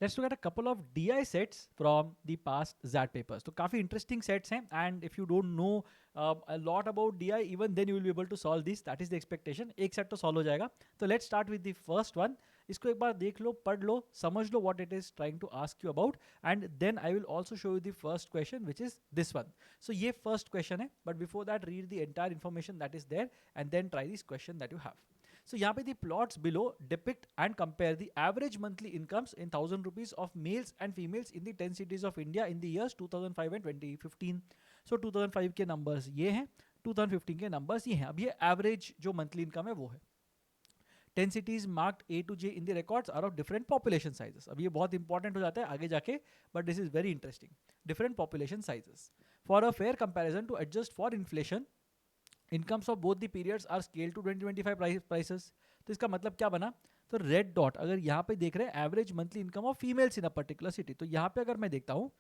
Let's look at a couple of DI sets from the past ZAT papers. तो काफ़ी interesting sets हैं, and if you don't know a lot about DI, even then you will be able to solve this. That is the expectation. एक set तो solve हो जाएगा. तो let's start with the first one. इसको एक बार देख लो, पढ़ लो, समझ लो what it is trying to ask you about, and then I will also show you the first question, which is this one. So ये first question है, but before that read the entire information that is there and then try this question that you have. So यहाँ पे the plots below depict and compare the average monthly incomes in 1000 rupees of males and females in the 10 cities of India in the years 2005 and 2015. So 2005 के numbers ये हैं, 2015 के numbers ये हैं. अब ये average जो monthly income है वो है. 10 cities marked A to J in the records are of different population sizes. अब ये बहुत इंपॉर्टेंट हो जाता है आगे जाके, but this is very interesting. Different population sizes for a fair comparison to adjust for inflation incomes of both the periods are scale to 2025 prices. तो इसका मतलब क्या बना? तो रेड डॉट अगर यहाँ पे देख रहे हैं average monthly income of females in a particular city, तो यहाँ पे अगर मैं देखता हूँ,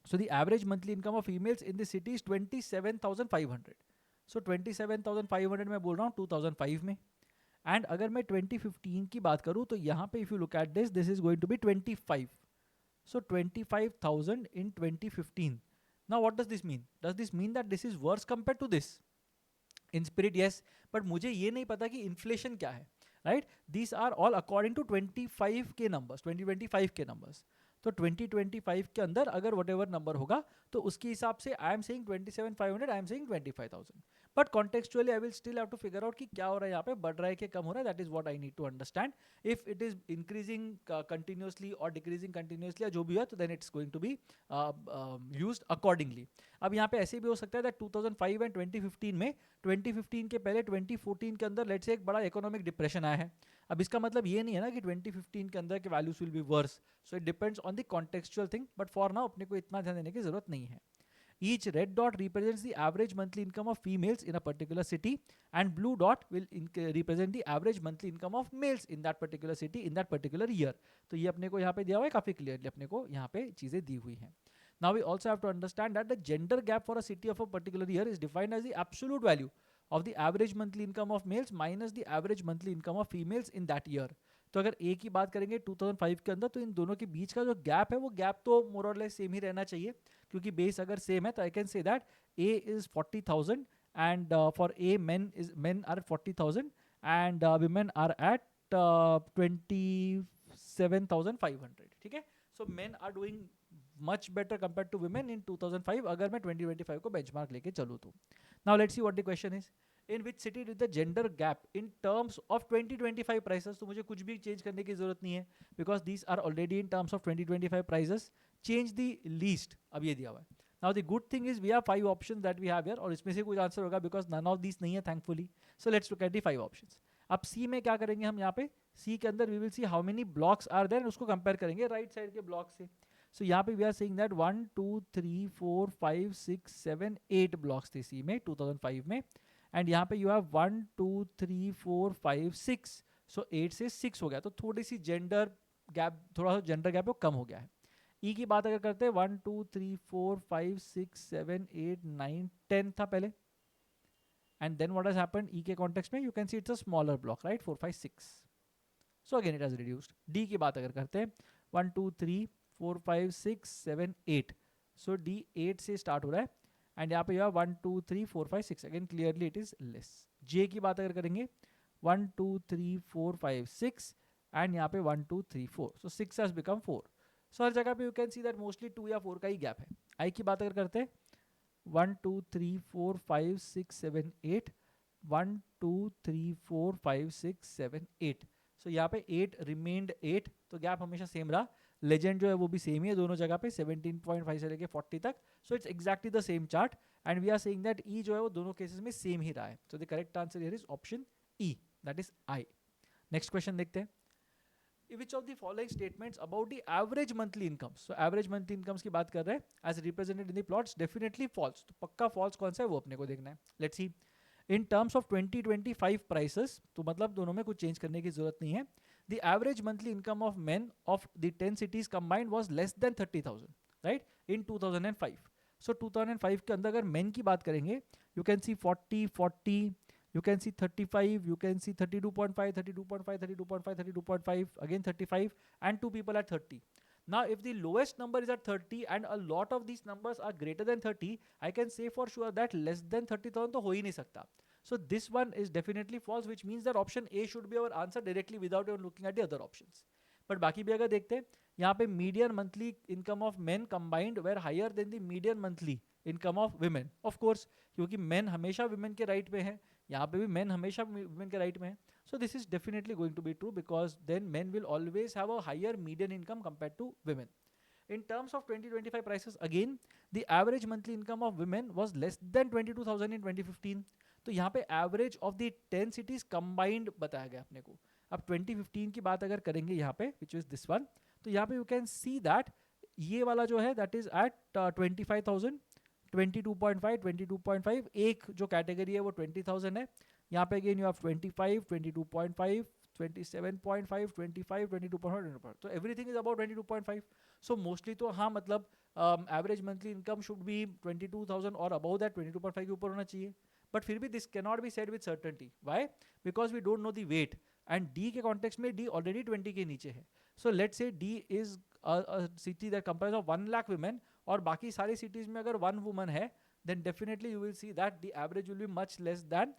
so the average monthly income of females in this city is 27,500. सो 27,500 मैं बोल रहा हूँ 2005 में. एंड अगर मैं 2015 की बात करूँ तो यहाँ पे if you look at this, this is going to be 25. So 25,000 in 2015. Now what does this mean? Does this mean that this is worse compare to this? In spirit yes, but मुझे ये नहीं पता कि inflation क्या है, right? These are all according to 25 के numbers, 2025 के numbers. तो 2025 के अंदर अगर वट एवर नंबर होगा तो उसके हिसाब से I am saying 27,500, I am saying 25,000. But contextually I will still have to figure out कि क्या हो रहा है यहाँ पे, बढ़ रहा है कि कम हो रहा है. That is what I need to understand. If it is increasing continuously और डिक्रीजिंग कंटिन्यूसली या जो भी है, तो then it's going to be used accordingly. अब यहाँ पे ऐसे भी हो सकता है दैट 2005 एंड 2015 में, 2015 के पहले 2014 के अंदर लेट्स से एक बड़ा इकोनॉमिक डिप्रेशन आया है. अब इसका मतलब ये नहीं है ना कि 2015 के अंदर के values will be worse. So it depends on the contextual thing, but for now अपने को इतना ध्यान देने की जरूरत नहीं है. Each red dot represents the average monthly income of females in a particular city, and blue dot will represent the average monthly income of males in that particular city in that particular year. तो ये अपने को यहाँ पे दिया हुआ है, काफी क्लियरली अपने को यहाँ पे चीजें दी हुई हैं. Now we also have to understand that the gender gap for a city of a particular year is defined as the absolute value of the average monthly income of males minus the average monthly income of females in that year. तो अगर ए की बात करेंगे 2005 के अंदर, तो इन दोनों के बीच का जो गैप है वो गैप तो मोर और लेस सेम ही रहना चाहिए, क्योंकि बेस अगर सेम है तो I can say that A is 40,000 and for A men are 40,000 and women are at 27,500. ठीक है. So men are doing much better compare to women in 2005 अगर मैं 2025 को बेंचमार्क लेके चलूँ तो. Now let's see what the question is. In which city did the gender gap in terms of 2025 prices. तो मुझे कुछ भी चेंज करने की जरूरत नहीं है, because these are already in terms of 2025 prices. Change the least, अब ये दिया हुआ है. Now the good thing is we have 5 options that we have here, और इसमें से कुछ आंसर होगा बिकॉज नन ऑफ दीस नहीं है thankfully. So let's look at the 5 options. अब सी में क्या करेंगे हम? यहाँ पे सी के अंदर we will see how many blocks are there, उसको कंपेयर करेंगे राइट साइड के ब्लॉक से. सो यहाँ पे we are saying that 1 2 3 4 5 6 7 8 blocks थे सी में 2005 में. एंड यहाँ पे यू हैव 1 2 3 4 5 6. सो 8 से 6 हो गया, तो थोड़ी सी जेंडर गैप, थोड़ा सा जेंडर गैप वो कम हो गया है. ई की बात अगर करते हैं 1 2 3 4 5 6 7 8 9 10 था पहले. And then what has happened E के कॉन्टेक्स्ट में? You can see it's a smaller block, right? 4 5 6. So again it has reduced. D की बात अगर करते हैं 1 2 3 4 5 6 7 8. सो डी 8 से स्टार्ट हो रहा है, एंड यहाँ पे you have 1 2 3 4 5 6. Again clearly it is less. J की बात अगर करेंगे 1 2 3 4 5 6, एंड यहाँ पे 1 2 3 4. सो 6 हैज बिकम 4. सो हर जगह पे you can see that mostly 2 या 4 का ही गैप है. आई की बात अगर करते हैं 1 2 3 4 5 6 7 8, 1 2 3 4 5 6 7 8. सो यहाँ पे 8 रिमेन्ड 8, तो गैप हमेशा सेम रहा. लेजेंड जो है वो भी सेम ही है दोनों जगह पे 17.5 से लेके 40 तक. So it's exactly the same chart, and we are saying that E जो है वो दोनों केसेस में सेम ही रहा है. So the correct answer here is option E, that is I. Next question देखते हैं. Which of the following statements about the average monthly incomes? So average monthly incomes की बात कर रहे हैं as represented in the plots, definitely false. तो पक्का false कौन सा है वो अपने को देखना है. Let's see. In terms of 2025 prices, तो मतलब दोनों में कुछ चेंज करने की जरूरत नहीं है. The average monthly income of men of the 10 cities combined was less than 30,000, right? In 2005. So 2005 के अंदर अगर men की बात करेंगे, you can see 40, 40, You can see 35, you can see 32.5, 32.5, 32.5, 32.5, again 35, and two people at 30. Now, if the lowest number is at 30 and a lot of these numbers are greater than 30, I can say for sure that less than 30,000 तो हो ही नहीं सकता. So this one is definitely false, which means that option A should be our answer directly without even looking at the other options. But बाकी भी अगर देखते हैं, यहाँ पे median monthly income of men combined were higher than the median monthly income of women. Of course, क्योंकि men हमेशा women के right पे हैं, यहाँ पे भी men हमेशा women के right में हैं. So this is definitely going to be true because then men will always have a higher median income compared to women. In terms of 2025 prices, again, the average monthly income of women was less than 22,000 in 2015. तो यहाँ पे average of the 10 cities combined बताया गया अपने को. अब 2015 की बात अगर करेंगे यहाँ पे विच इज दिस वन, तो यहाँ पे यू कैन सी दैट ये वाला जो है दैट इज एट 25,000, 22.5, 22.5. एक जो कैटेगरी है वो 20,000 है. यहाँ पे अगेन यू हैव 25, 22.5, 27.5, 25, 22.5. तो everything is about 22.5. So mostly तो हाँ मतलब average monthly income should be 22,000 और अबाउ दैट 22.5 के ऊपर होना चाहिए. बट फिर भी this cannot be said with certainty. Why? Because we don't know the weight and D के कॉन्टेक्स्ट में डी ऑलरेडी 20 के नीचे है. So let say D is city that comprise of 1 lakh women और बाकी सारी सिटीज में अगर 1 वुमन है then definitely you will see that the average will be much less than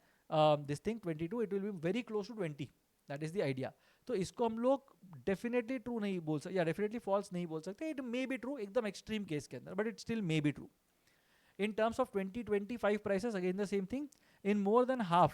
this thing 22. It will be very close to 20. That is the idea. तो इसको हम लोग definitely true नहीं बोल सकते या definitely false नहीं बोल सकते. It may be true एकदम extreme case के अंदर, but it still may be true. In terms of 2025 prices, again the same thing. In more than half,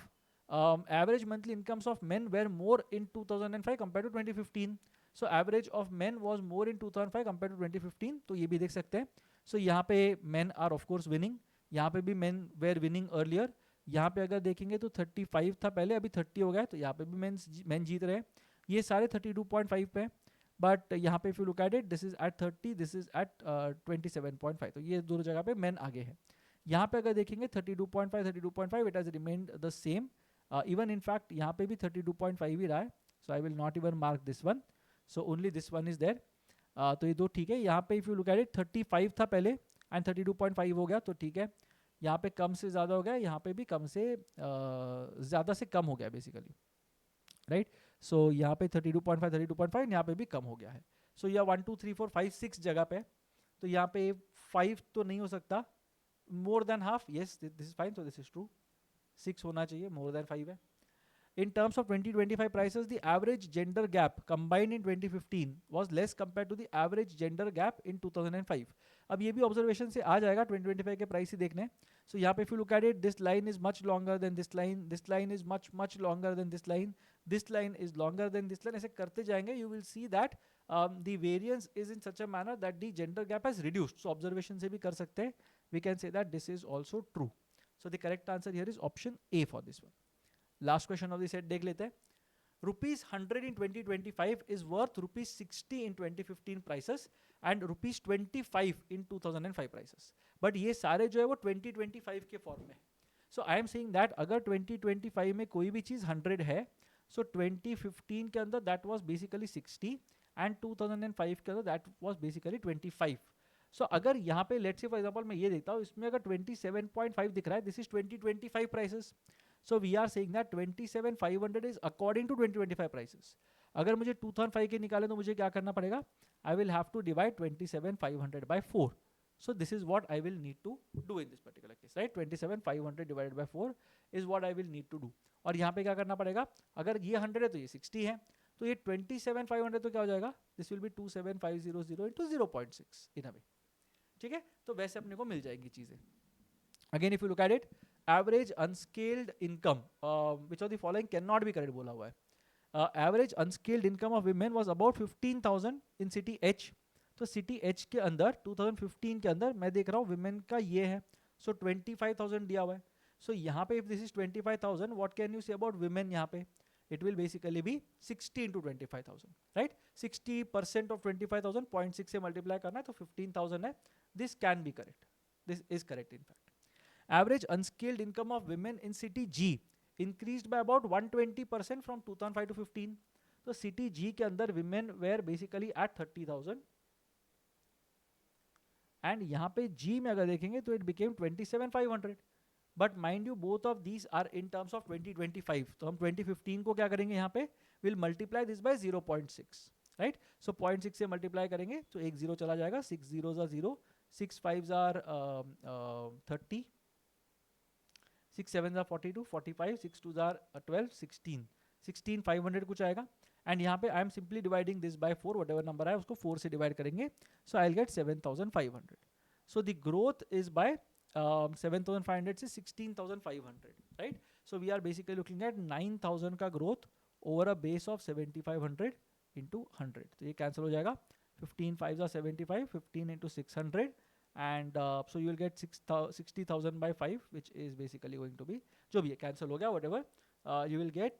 average monthly incomes of men were more in 2005 compared to 2015. So average of men was more in 2005 compared to 2015. तो ये भी देख सकते हैं. So यहाँ पे men are of course winning. यहाँ पे भी men were winning earlier. यहाँ पे अगर देखेंगे तो 35 था पहले, अभी 30 हो गया, तो यहाँ पे भी men जीत रहे हैं. ये सारे 32.5 पे. बट यहाँ पे if you look at it, this is at 30, this is at 27.5. तो ये दोनों जगह पे मेन आगे है. यहाँ पे अगर देखेंगे 32.5, 32.5, it has remained the same. Even in fact यहाँ पे भी 32.5 ही रहा है. So I will not even mark this one. So only this one is there. तो ये दो ठीक है. यहाँ पे if you look at it 35 था पहले एंड 32.5 हो गया, तो ठीक है. यहाँ पे कम से ज़्यादा हो गया, यहाँ पे भी कम से ज़्यादा से कम हो गया बेसिकली, राइट. सो यहाँ पे 32.5, 32.5, यहाँ पे भी कम हो गया है. सो यह 1 2 3 4 5 6 जगह पे. तो यहाँ पे 5 तो नहीं हो सकता. More than half, yes this is fine, so this is true. 6 होना चाहिए, मोर देन 5 है. In terms of 2025 prices, the average gender gap combined in 2015 was less compared to the average gender gap in 2005. अब ये भी observation से आ जाएगा 2025 के price ही देखने. सो यहाँ पे if you look at it, this line is much longer than this line is much longer than this line is longer than this line. ऐसे करते जाएंगे, you will see that the variance is in such a manner that the gender gap has reduced. So observation से भी कर सकते हैं. We can say that this is also true. So the correct answer here is option A for this one. Last question of the set देख लेते हैं. Rupees 100 in 2025 is worth rupees 60 in 2015 prices and rupees 25 in 2005 prices. But ये सारे जो है वो 2025 के form में. सो आई एम सेइंग दैट अगर 2025 में कोई भी चीज 100 है, सो 2015 के अंदर दैट वाज बेसिकली 60 एंड 2005 के अंदर दैट वाज बेसिकली 25. सो अगर यहाँ पे लेट्स से फॉर एग्जांपल मैं ये देखता हूँ, इसमें अगर 27.5 दिख रहा है, this is 2025 prices. So we are saying that 27,500 is according to 2025 prices. अगर मुझे 2005 के निकाले तो मुझे क्या करना पड़ेगा? I will have to divide 27,500 by 4. So this is what I will need to do in this particular case, right? 27,500 divided by 4 is what I will need to do. और यहाँ पे क्या करना पड़ेगा? अगर ये 100 है तो ये 60 है, तो ये 27,500 तो क्या हो जाएगा? This will be 27,500 into 0.6 in a way. ठीक है? तो वैसे अपने को मिल जाएंगी चीजें. Again, if you look at it, average unscaled income, which of the following cannot be correct बोला हुआ है. Average unscaled income of women was about 15,000 in city H. तो city H के अंदर 2015 के अंदर मैं देख रहा हूँ women का ये है, so 25,000 दिया हुआ है. So यहाँ पे if this is 25,000, what can you say about women यहाँ पे? It will basically be 60 into 25,000, right? 60% of 25,000, 0.6 से multiply करना है, तो 15,000 है. This can be correct. This is correct in fact. Average unscaled income of women in city G increased by about 120% from 2005 to 15. So city G के अंदर women were basically at 30,000. And यहाँ पे G में अगर देखेंगे तो it became 27,500. But mind you both of these are in terms of 2025. तो हम 2015 को क्या करेंगे यहाँ पे, will multiply this by 0.6, right. So 0.6 से मल्टीप्लाई करेंगे तो एक जीरो चला जाएगा, 6 zeros are 0, 6 5s are 30, 6 7s are 42, 45, 6 2s are 12, 16, 16500 कुछ आएगा. एंड यहाँ पे I am simply dividing this by 4, whatever number है उसको 4 से डिवाइड करेंगे, so I will get 7500. So the growth is by 7,500 से 16,500, right? So we are basically looking at 9,000 का growth over a base of 7,500 into 100. तो ये cancel हो जाएगा. 15 5s are 75, 15 into 600, and so you will get 60,000 by 5, which is basically going to be, जो भी है cancel हो गया, whatever. You will get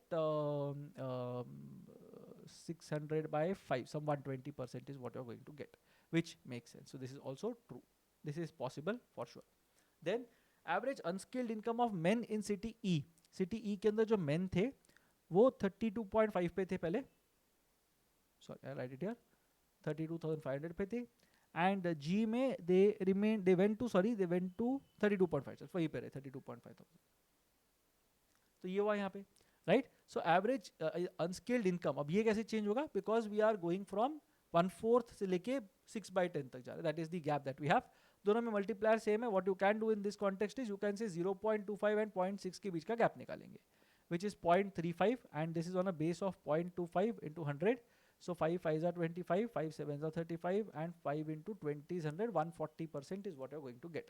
600 by 5, some 120% is what you are going to get, which makes sense. So this is also true. This is possible for sure. Then average unskilled income of men in city E. City E के अंदर जो men थे वो 32.5 पे थे पहले, sorry I write it here, 32,500 पे थे. And G में they went to 32.5, वहीं पे रहे 32.5,000. तो ये हुआ यहाँ पे, right. So average unskilled income, अब ये कैसे चेंज होगा, because we are going from 1/4 से लेके 6/10 तक जा रहे हैं, that is the gap that we have. दोनों में मल्टीप्लायर सेम है. What you can do in this context is you can say 0.25 and 0.6 के बीच का गैप निकालेंगे, which is 0.35, and this is on a base of 0.25 into 100. So 5 5s are 25, 5 7s are 35, and 5 into 20 is 100. 140% is what you're going to get.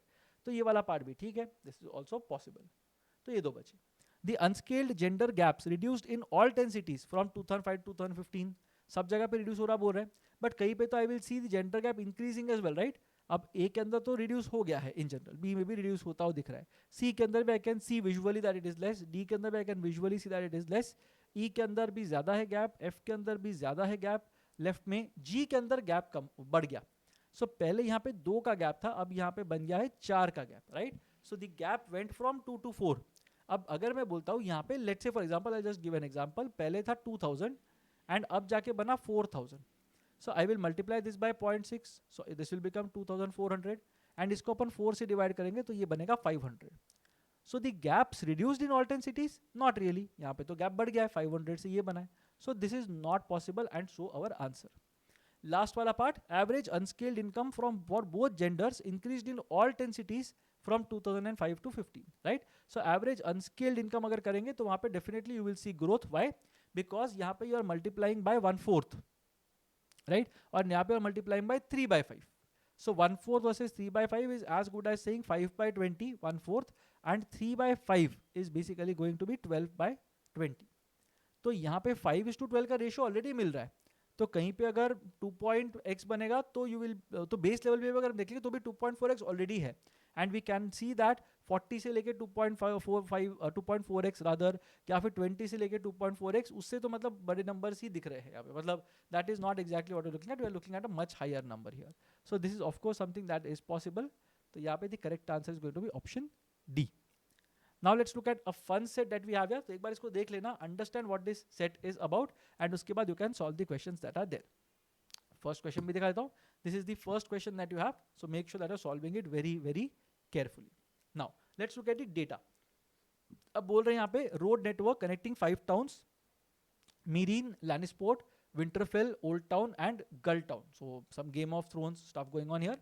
तो ये वाला part भी ठीक है, दिस इज ऑल्सो पॉसिबल. तो ये दो बचे. The unscaled gender gaps reduced in all 10 cities from 2005 to 2015. सब जगह पे रिड्यूस हो रहा बोल रहे हैं, बट कहीं पे तो I will see the gender gap increasing as well, right. अब ए के अंदर तो रिड्यूस हो गया है इन जनरल, बी में भी रिड्यूस होता हुआ दिख रहा है, सी के अंदर भी I can see visually that it is less, D के अंदर भी I can visually see that it is less, E के अंदर भी ज्यादा है गैप, एफ के अंदर भी ज्यादा है गैप, लेफ्ट में जी के अंदर गैप कम बढ़ गया. सो पहले यहाँ पे 2 का गैप था, अब यहाँ पे बन गया है 4 का gap, right. So the gap went from 2 to 4. अब अगर मैं बोलता हूँ यहाँ पे, let's say for example I just give an example, पहले था 2000 एंड अब जाके बना 4000. So I will multiply this by 0.6, so this will become 2400, and इसको अपन 4 से डिवाइड करेंगे तो ये बनेगा 500. So the gaps reduced in all 10 cities, not really. यहाँ पे तो गैप बढ़ गया है, 500 से ये बना है. So this is not possible and so our answer. Last वाला part, average unskilled income from for both genders increased in all 10 cities from 2005 to 15, right? So average unskilled income अगर करेंगे तो वहाँ पे definitely you will see growth. Why? Because यहाँ पे you are multiplying by 1/4, right? और यहाँ पे you are multiplying by 3/5. So 1/4 versus 3/5 is as good as saying 5/20, 1/4, and 3/5 is basically going to be 12/20. तो यहाँ पे 5:12 का रेशियो ऑलरेडी मिल रहा है, तो कहीं पे अगर 2.x बनेगा तो यू विल, तो बेस लेवल पे अगर देखेंगे तो भी 2.4x ऑलरेडी है. And we can see that 40 से लेके 2.4x रादर, या फिर 20 से लेके 2.4x, उससे तो मतलब बड़े नंबर्स ही दिख रहे हैं यहाँ पे, मतलब that is not exactly what we looking at, we are looking at a much higher number here. So this is of course something that is possible. तो यहाँ पे the correct answer is going to be option D. Now let's look at a fun set that we have here. तो एक बार इसको देख लेना, understand what this set is about, and उसके बाद you can solve the questions that are there. First question भी दिखा देता हूँ. This is the first question that you have, so make sure that you're solving it very very carefully. Now let's look at the data. अब बोल रहे हैं यहाँ पे road network connecting 5 towns: Meereen, Lannisport, Winterfell, Old Town, and Gull Town. So some Game of Thrones stuff going on here.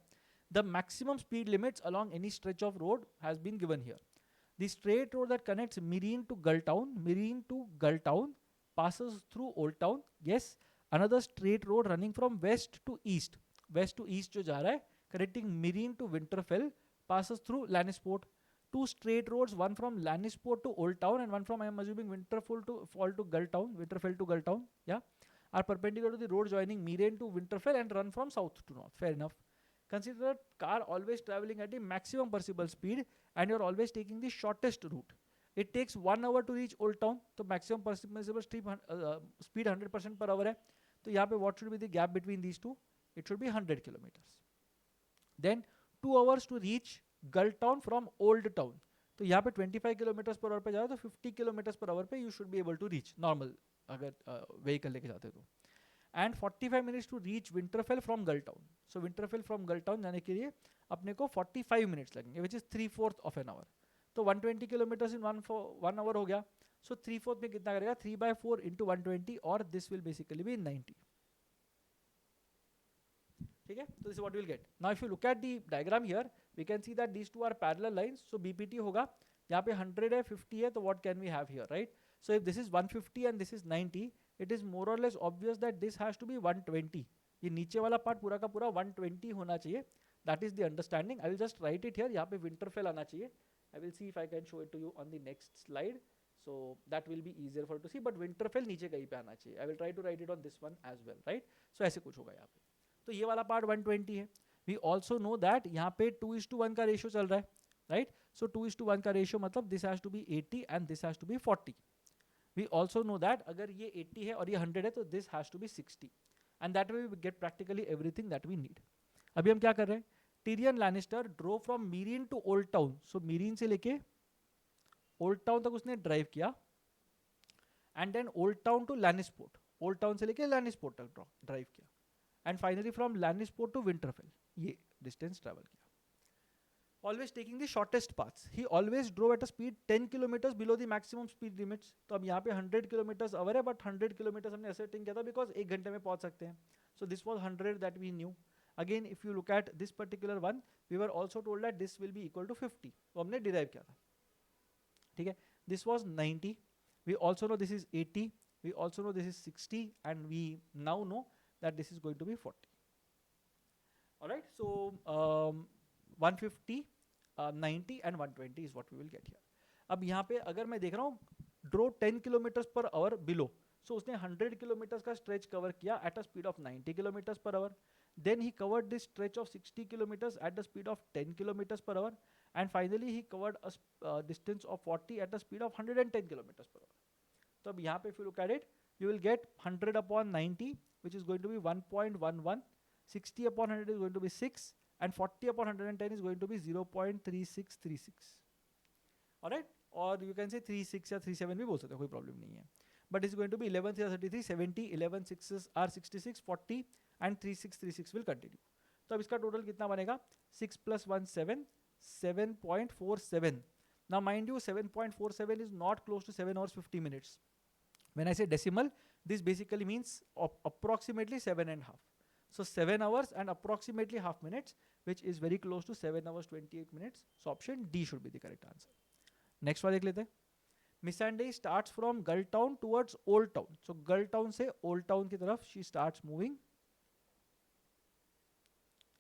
The maximum speed limits along any stretch of road has been given here. The straight road that connects Meereen to Gull Town passes through Old Town. Yes. Another straight road running from west to east जो जा रहा है, connecting Meereen to Winterfell, passes through Lannisport. 2 straight roads, one from Lannisport to Old Town and one from, I am assuming, Winterfell to Gull Town, yeah, are perpendicular to the road joining Meereen to Winterfell and run from south to north. Fair enough. Consider a car always traveling at the maximum possible speed and you're always taking the shortest route. It takes 1 hour to reach Old Town, तो maximum possible speed 100% per hour है. तो यहाँ पे what should be the gap between these two? It should be 100 kilometers. Then 2 hours to reach Gull Town from Old Town. तो यहाँ पे 25 kilometers per hour पे जाओ तो 50 kilometers per hour पे you should be able to reach normal अगर vehicle लेके जाते तो. And 45 minutes to reach Winterfell from Gull Town. So Winterfell from Gull Town जाने के लिए अपने को 45 minutes लगेंगे, which is 3/4 of an hour. तो 120 किलोमीटर्स इन 1 आवर हो गया. सो 3/4 में कितना करेगा, 3/4 इंटू 120 और दिस विल बेसिकली बी 90. ठीक है, तो this what will get. Now if you look at the diagram here we can see that these two are parallel lines. So BPT होगा यहाँ पे 100 है 50 है, तो what can we have here, right. So if this is 150 and this is 90, it is more or less obvious that this has to be 120. ये नीचे वाला part पूरा का पूरा 120 होना चाहिए. That is the understanding. I will just write it here. यहाँ पे विंटरफेल आना चाहिए. I will see if I can show it to you on the next slide. So that will be easier for to see, but winterfell नीचे कहीं पे आना चाहिए. I will try to write it on this one as well, right? So ऐसे कुछ होगा यहाँ पे. तो ये वाला पार्ट 120 है. We also know that यहाँ पे 2:1 का रेशियो चल रहा है, right? So 2:1 का रेशियो मतलब this has to be 80 and this has to be 40. We also know that अगर ये 80 है और ये 100 है तो this has to be 60. And that way we get practically everything that we need. अभी हम क्या कर रहे हैं? Tyrion Lannister drove from Meereen to Old Town. So Meereen से लेके ओल्ड टाउन तक उसने ड्राइव किया and then old town to Lannisport. Old town से लेके लैनिसपोर्ट तक ड्राइव किया and finally from Lannisport to Winterfell ये डिस्टेंस ट्रैवल किया. Always taking the shortest paths. He always drove at a speed 10 kilometres below the maximum speed limits. तो अब यहाँ पे 100 किलोमीटर्स आवर है, बट 100 किलोमीटर्स हमने ऐसे टिंग किया था बिकॉज 1 घंटे में पहुंच सकते हैं. So this was 100 that we knew. Again if you look at this particular one we were also told that this will be equal to 50. तो हमने डिराइव किया था. ठीक है, this was 90. We also know this is 80. We also know this is 60, and we now know that this is going to be 40. All right, so 150, 90 and 120 is what we will get here. अब यहाँ पे अगर मैं देख रहा हूँ drove 10 kilometres per hour below, so उसने 100 kilometres का स्ट्रेच कवर किया at a speed of 90 kilometres per hour. Then he covered this stretch of 60 kilometers at the speed of 10 kilometers per hour, and finally he covered a distance of 40 at the speed of 110 kilometers per hour. So अब यहाँ पे if you look at it, you will get 100 upon 90, which is going to be 1.11, 60 upon 100 is going to be 6, and 40 upon 110 is going to be 0.3636. Alright, or you can say 36 या 37 भी बोल सकते हो, कोई problem नहीं है. But it's going to be 11 3 33, 70, 11 6 are 66, 40 and 3636 will continue. तो अब इसका टोटल कितना बनेगा? 6 plus 1 7, 7.47. Now mind you 7.47 is not close to 7 hours 50 minutes. When I say decimal, this basically means approximately 7.5. So 7 hours and approximately half minutes, which is very close to 7 hours 28 minutes. So option D should be the correct answer. Next वाला देख लेते हैं. Missandei starts from Gull Town towards Old Town. So Gull Town से Old Town की तरफ she starts moving.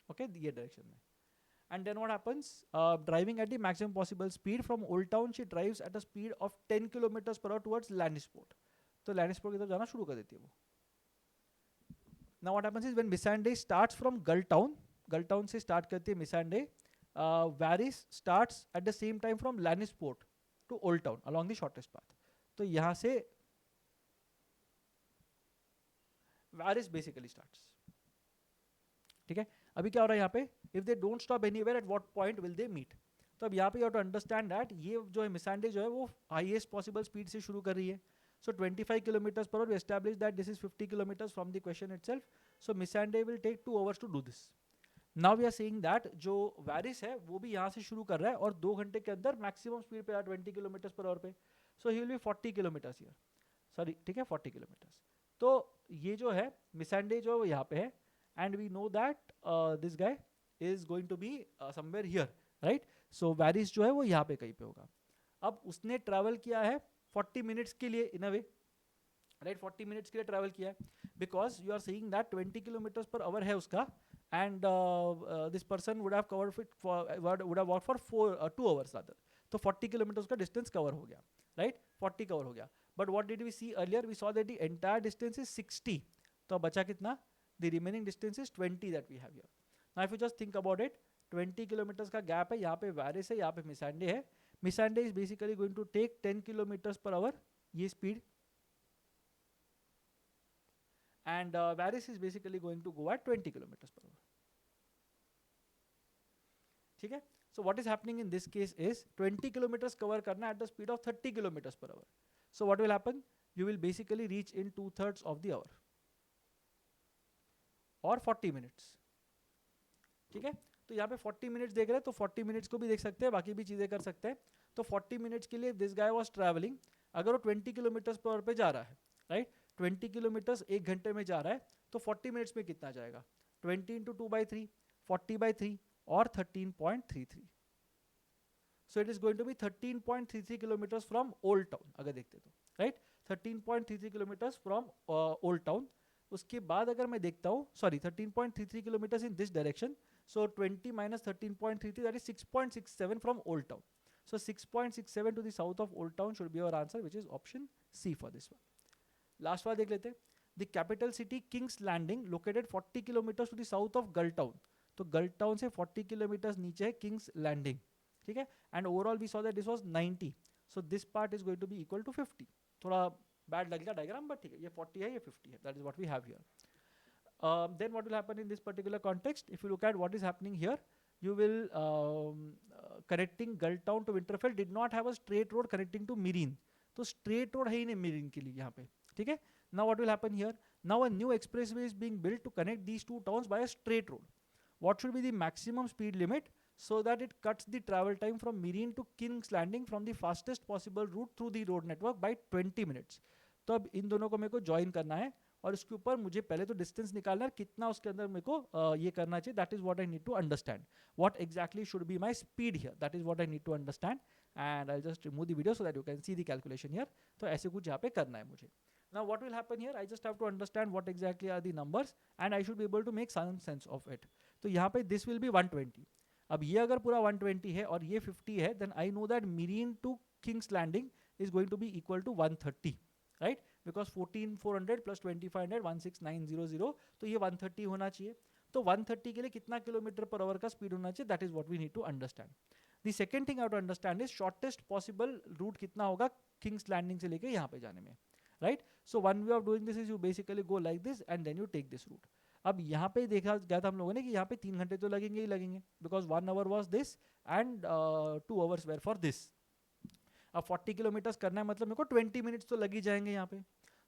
Okay, ये direction में. And then what happens? Driving at the maximum possible speed from Old Town, she drives at a speed of 10 kilometers per hour towards Lannisport. तो Lannisport की तरफ जाना शुरू कर देती है वो. Now what happens is when Missandei starts from Gull Town से start करती है Missandei, Varys starts at the same time from Lannisport to Old Town along the shortest path. तो यहाँ से Varys basically starts. ठीक है, अभी क्या हो रहा है यहाँ पे? If they don't stop anywhere, at what point will they meet? तो अब यहाँ पे you have to understand that ये जो है Missandei जो है वो highest possible speed से शुरू कर रही है. So 25 kilometers per hour. We established that this is 50 kilometers from the question itself. So Missandei will take 2 hours to do this. Now we are saying that जो Varys है वो भी यहाँ से शुरू कर रहा है और 2 घंटे के अंदर मैक्सिमम स्पीड पे 20 किलोमीटर पर आवर पे. So he will be 40 kilometres here. Sorry, ठीक है, 40 किलोमीटर्स. तो ये जो है Missandei जो है वो यहाँ पे है and we know that this guy is going to be somewhere here, right. So Varys जो है वो यहाँ पे कहीं पे होगा. अब उसने ट्रैवल किया है 40 मिनट्स के लिए इन अ वे, राइट. 40 मिनट्स के लिए ट्रैवल किया है because you are seeing that 20 kilometres per hour है उसका and this person would have covered it for would have walked for 2 hours rather. तो 40 kilometers का distance cover हो गया, right? 40 cover हो गया. But what did we see earlier? We saw that the entire distance is 60. तो बचा कितना? The remaining distance is 20 that we have here. Now if you just think about it, 20 kilometers का gap है, यहाँ पे Varys है, यहाँ पे Missandei है. Missandei is basically going to take 10 kilometers per hour, ये speed. And Varys is basically going to go at 20 kilometers per hour. ठीक है. So what is happening in this case is 20 kilometers cover करना at the speed of 30 kilometers per hour. So what will happen? You will basically reach in 2/3 of the hour or 40 minutes. ठीक है. तो यहाँ पे 40 minutes देख रहे हैं तो 40 मिनट्स को भी देख सकते हैं, बाकी भी चीजें कर सकते हैं. तो 40 मिनट्स के लिए दिस गाय वॉज ट्रैवलिंग, अगर वो 20 किलोमीटर्स पर पे जा रहा है, राइट, 20 किलोमीटर्स एक घंटे में जा रहा है, तो 40 मिनट्स में कितना जाएगा, 20 इंटू 2/3, 40/3 और 13.33. So it is going to be 13.33 kilometers from Old Town, अगर देखते तो, right, 13.33 kilometers from Old Town. उसके बाद अगर मैं देखता हूँ, sorry, 13.33 kilometers in this direction, so 20 minus 13.33, that is 6.67 from Old Town. So 6.67 to the south of Old Town should be our answer, which is option C for this one. Last वाला देख लेते हैं. The capital city King's Landing located 40 kilometers to the south of Gull Town. तो Gull Town से 40 kilometers नीचे है King's Landing, ठीक है, and overall we saw that this was 90, so this part is going to be equal to 50. थोड़ा bad लग गया diagram, but ठीक है, ये 40 है, ये 50 है, that is what we have here. Then what will happen in this particular context, if you look at what is happening here, you will connecting Gull Town to Winterfell did not have a straight road connecting to Meereen, तो straight road है ही नहीं Meereen के लिए यहाँ पे, ठीक है. Now what will happen here, now a new expressway is being built to connect these two towns by a straight road. What should be the maximum speed limit so that it cuts the travel time from Meereen to King's Landing from the fastest possible route through the road network by 20 minutes. तो अब इन दोनों को मेरे को join करना है और इसके ऊपर मुझे पहले तो डिस्टेंस निकालना है, कितना उसके अंदर मेरे को ये करना चाहिए, that is what I need to understand. What exactly should be my speed here, that is what I need to understand, and I just remove the video so that you can see the calculation here. तो ऐसे कुछ यहाँ पे करना है मुझे. Now what will happen here, I just have to understand what exactly are the numbers and I should be able to make some sense of it. तो यहाँ पे this will be 120. अब ये अगर पूरा 120 है और ये 50 है, then I know that Meereen to King's Landing is going to be equal to 130, right? Because 14,400 plus 2,500 16,900, तो ये 130 होना चाहिए. तो 130 के लिए कितना किलोमीटर पर आवर का स्पीड होना चाहिए, that is what we need to understand. The second thing I have to understand is shortest possible route कितना होगा King's Landing से लेके यहाँ पे जाने में, right? So one way of doing this is you basically go like this and then you take this route. अब यहाँ पे देखा गया था हम लोगों ने कि यहाँ पे 3 घंटे तो लगेंगे ही लगेंगे, because 1 hour was this and 2 hours were for this. अब 40 किलोमीटर्स करना है मतलब मेरे को 20 मिनट्स तो लग ही जाएंगे यहाँ पे.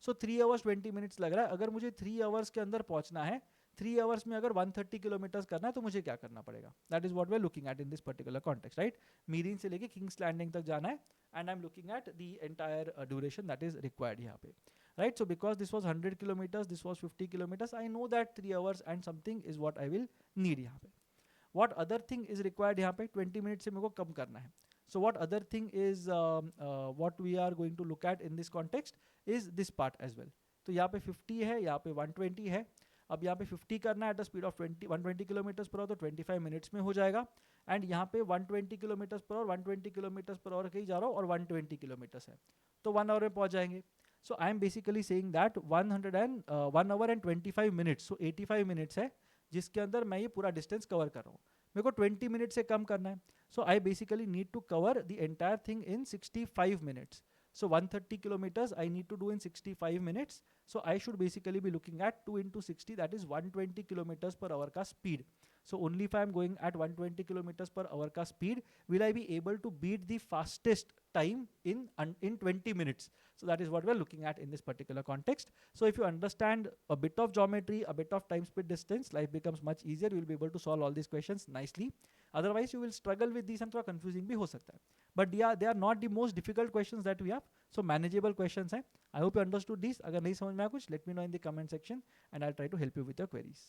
सो 3 hours 20 मिनट्स लग रहा है. अगर मुझे 3 hours के अंदर पहुँचना है, 3 hours में अगर 130 किलोमीटर्स करना है तो मुझे क्या करना पड़ेगा, that is what we are looking at in this particular context, right. Meereen से लेके किंग्स लैंडिंग तक जाना है and I am looking at the entire duration that is required यहाँ पे, right? So because this was 100 kilometers, this was 50 kilometers, I know that 3 hours and something is what I will need यहाँ पे. What other thing is required यहाँ पे, 20 minutes से मेरे को कम करना है. So what other thing is what we are going to look at in this context is this part as well. तो यहाँ पे 50 है, यहाँ पे 120 है. अब यहाँ पे 50 करना है at the speed of 120 kilometres per our, तो 25 मिनट्स में हो जाएगा. एंड यहाँ पे 120 kilometres per our, 120 kilometres per our कहीं जा रहा हूँ और 120 किलोमीटर्स है, तो 1 आवर में पहुँच जाएंगे. So I am basically saying that 1 hour and 25 minutes, so 85 minutes है जिसके अंदर मैं ये पूरा डिस्टेंस कवर कर रहा हूँ. मेरे को 20 मिनट से कम करना है, so I basically need to cover the entire thing in 65 minutes. So 130 kilometers I need to do in 65 minutes. So I should basically be looking at 2 into 60, that is 120 kilometers per hour का speed. So only if I am going at 120 kilometers per hour का speed, will I be able to beat the fastest time in 20 minutes. So that is what we are looking at in this particular context. So if you understand a bit of geometry, a bit of time, speed, distance, life becomes much easier. You will be able to solve all these questions nicely. Otherwise you will struggle with these and थोड़ा confusing भी हो सकता है. But yeah, they are not the most difficult questions that we have. So manageable questions हैं. I hope you understood these. अगर नहीं समझ में आया कुछ, let me know in the comment section and I'll try to help you with your queries.